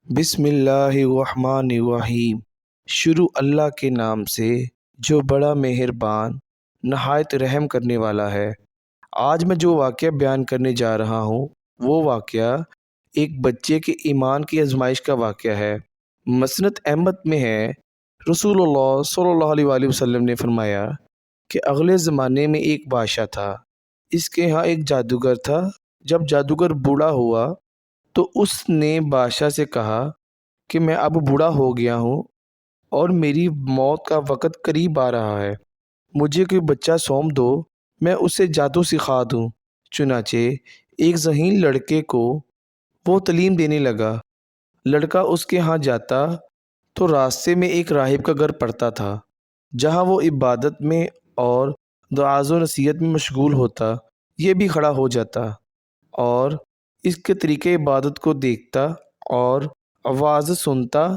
بسم اللہ الرحمن الرحیم۔ شروع اللہ کے نام سے جو بڑا مہربان نہایت رحم کرنے والا ہے۔ آج میں جو واقعہ بیان کرنے جا رہا ہوں وہ واقعہ ایک بچے کے ایمان کی آزمائش کا واقعہ ہے۔ مسند احمد میں ہے، رسول اللہ صلی اللہ علیہ وآلہ وسلم نے فرمایا کہ اگلے زمانے میں ایک بادشاہ تھا۔ اس کے ہاں ایک جادوگر تھا۔ جب جادوگر بوڑھا ہوا تو اس نے بادشاہ سے کہا کہ میں اب بوڑھا ہو گیا ہوں اور میری موت کا وقت قریب آ رہا ہے، مجھے کوئی بچہ سونپ دو، میں اسے جادو سکھا دوں۔ چنانچہ ایک ذہین لڑکے کو وہ تعلیم دینے لگا۔ لڑکا اس کے ہاں جاتا تو راستے میں ایک راہب کا گھر پڑتا تھا، جہاں وہ عبادت میں اور دعاء و نصیحت میں مشغول ہوتا۔ یہ بھی کھڑا ہو جاتا اور اس کے طریقے عبادت کو دیکھتا اور آواز سنتا،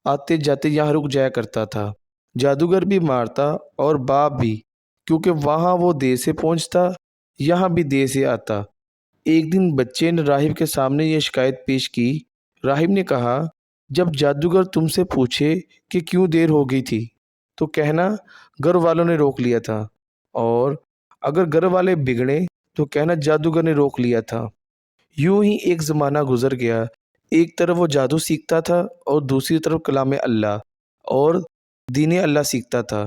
آتے جاتے یہاں رک جایا کرتا تھا۔ جادوگر بھی مارتا اور باپ بھی، کیونکہ وہاں وہ دیر سے پہنچتا، یہاں بھی دیر سے آتا۔ ایک دن بچے نے راہب کے سامنے یہ شکایت پیش کی۔ راہب نے کہا، جب جادوگر تم سے پوچھے کہ کیوں دیر ہو گئی تھی تو کہنا گھر والوں نے روک لیا تھا، اور اگر گھر والے بگڑے تو کہنا جادوگر نے روک لیا تھا۔ یوں ہی ایک زمانہ گزر گیا۔ ایک طرف وہ جادو سیکھتا تھا اور دوسری طرف کلام اللہ اور دین اللہ سیکھتا تھا۔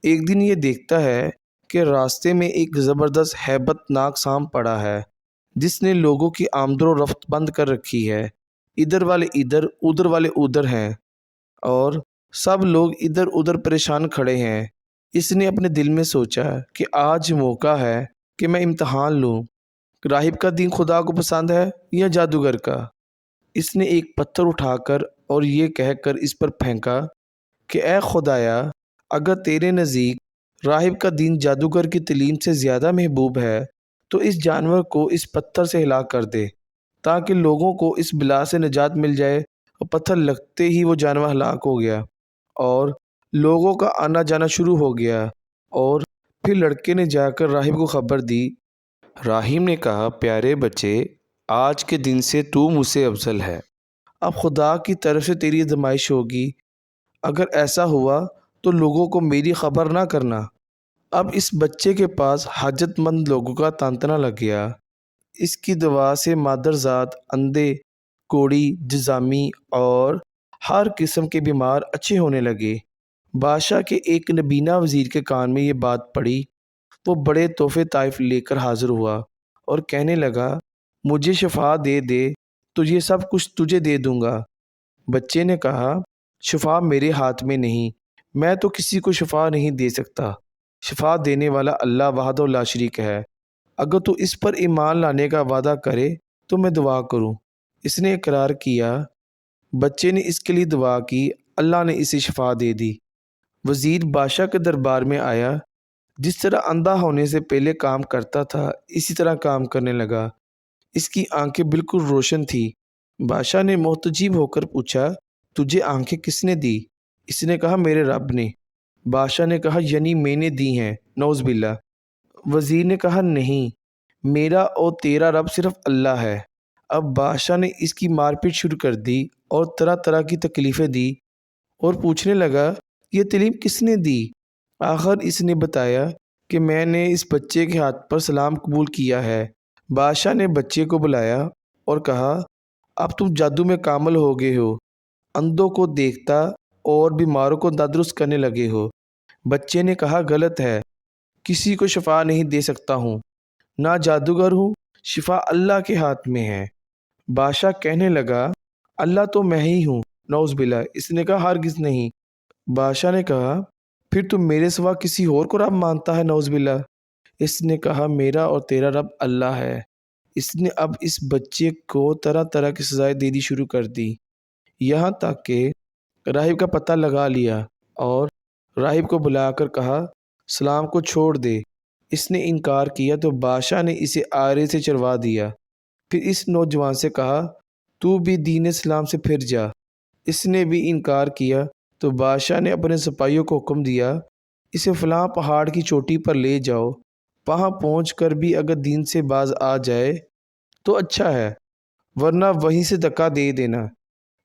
ایک دن یہ دیکھتا ہے کہ راستے میں ایک زبردست ہیبت ناک سانپ پڑا ہے، جس نے لوگوں کی آمد و رفت بند کر رکھی ہے۔ ادھر والے ادھر، ادھر والے ادھر ہیں اور سب لوگ ادھر ادھر پریشان کھڑے ہیں۔ اس نے اپنے دل میں سوچا کہ آج موقع ہے کہ میں امتحان لوں، راہب کا دین خدا کو پسند ہے یا جادوگر کا۔ اس نے ایک پتھر اٹھا کر اور یہ کہہ کر اس پر پھینکا کہ اے خدایا، اگر تیرے نزدیک راہب کا دین جادوگر کی تعلیم سے زیادہ محبوب ہے تو اس جانور کو اس پتھر سے ہلاک کر دے، تاکہ لوگوں کو اس بلا سے نجات مل جائے۔ اور پتھر لگتے ہی وہ جانور ہلاک ہو گیا اور لوگوں کا آنا جانا شروع ہو گیا۔ اور پھر لڑکے نے جا کر راہب کو خبر دی۔ راہب نے کہا، پیارے بچے، آج کے دن سے تو مجھ سے افضل ہے، اب خدا کی طرف سے تیری آزمائش ہوگی۔ اگر ایسا ہوا تو لوگوں کو میری خبر نہ کرنا۔ اب اس بچے کے پاس حاجت مند لوگوں کا تانتنا لگ گیا۔ اس کی دعا سے مادرزاد، اندھے، کوڑی، جذامی اور ہر قسم کے بیمار اچھے ہونے لگے۔ بادشاہ کے ایک نبینا وزیر کے کان میں یہ بات پڑی۔ وہ بڑے تحفے طائف لے کر حاضر ہوا اور کہنے لگا، مجھے شفا دے دے تو یہ سب کچھ تجھے دے دوں گا۔ بچے نے کہا، شفا میرے ہاتھ میں نہیں، میں تو کسی کو شفا نہیں دے سکتا، شفا دینے والا اللہ وحدہ لا شریک ہے۔ اگر تو اس پر ایمان لانے کا وعدہ کرے تو میں دعا کروں۔ اس نے اقرار کیا۔ بچے نے اس کے لیے دعا کی، اللہ نے اسے شفا دے دی۔ وزیر بادشاہ کے دربار میں آیا۔ جس طرح اندھا ہونے سے پہلے کام کرتا تھا اسی طرح کام کرنے لگا۔ اس کی آنکھیں بالکل روشن تھی۔ بادشاہ نے محتجب ہو کر پوچھا، تجھے آنکھیں کس نے دی؟ اس نے کہا، میرے رب نے۔ بادشاہ نے کہا، یعنی میں نے دی ہیں؟ نعوذ باللہ۔ وزیر نے کہا، نہیں، میرا اور تیرا رب صرف اللہ ہے۔ اب بادشاہ نے اس کی مار پیٹ شروع کر دی اور طرح طرح کی تکلیفیں دی اور پوچھنے لگا، یہ تعلیم کس نے دی؟ آخر اس نے بتایا کہ میں نے اس بچے کے ہاتھ پر سلام قبول کیا ہے۔ بادشاہ نے بچے کو بلایا اور کہا، اب تم جادو میں کامل ہو گئے ہو، اندھوں کو دیکھتا اور بیماروں کو تندرست کرنے لگے ہو۔ بچے نے کہا، غلط ہے، کسی کو شفا نہیں دے سکتا ہوں، نہ جادوگر ہوں، شفا اللہ کے ہاتھ میں ہے۔ بادشاہ کہنے لگا، اللہ تو میں ہی ہوں۔ نعوذ باللہ۔ اس نے کہا، ہرگز نہیں۔ بادشاہ نے کہا، پھر تم میرے سوا کسی اور کو رب مانتا ہے؟ نعوذ باللہ۔ اس نے کہا، میرا اور تیرا رب اللہ ہے۔ اس نے اب اس بچے کو طرح طرح کی سزائیں دینی شروع کر دی، یہاں تک کہ راہب کا پتہ لگا لیا اور راہب کو بلا کر کہا، سلام کو چھوڑ دے۔ اس نے انکار کیا تو بادشاہ نے اسے آرے سے چروا دیا۔ پھر اس نوجوان سے کہا، تو بھی دین اسلام سے پھر جا۔ اس نے بھی انکار کیا تو بادشاہ نے اپنے سپاہیوں کو حکم دیا، اسے فلاں پہاڑ کی چوٹی پر لے جاؤ، وہاں پہنچ کر بھی اگر دین سے باز آ جائے تو اچھا ہے، ورنہ وہیں سے دھکا دے دینا۔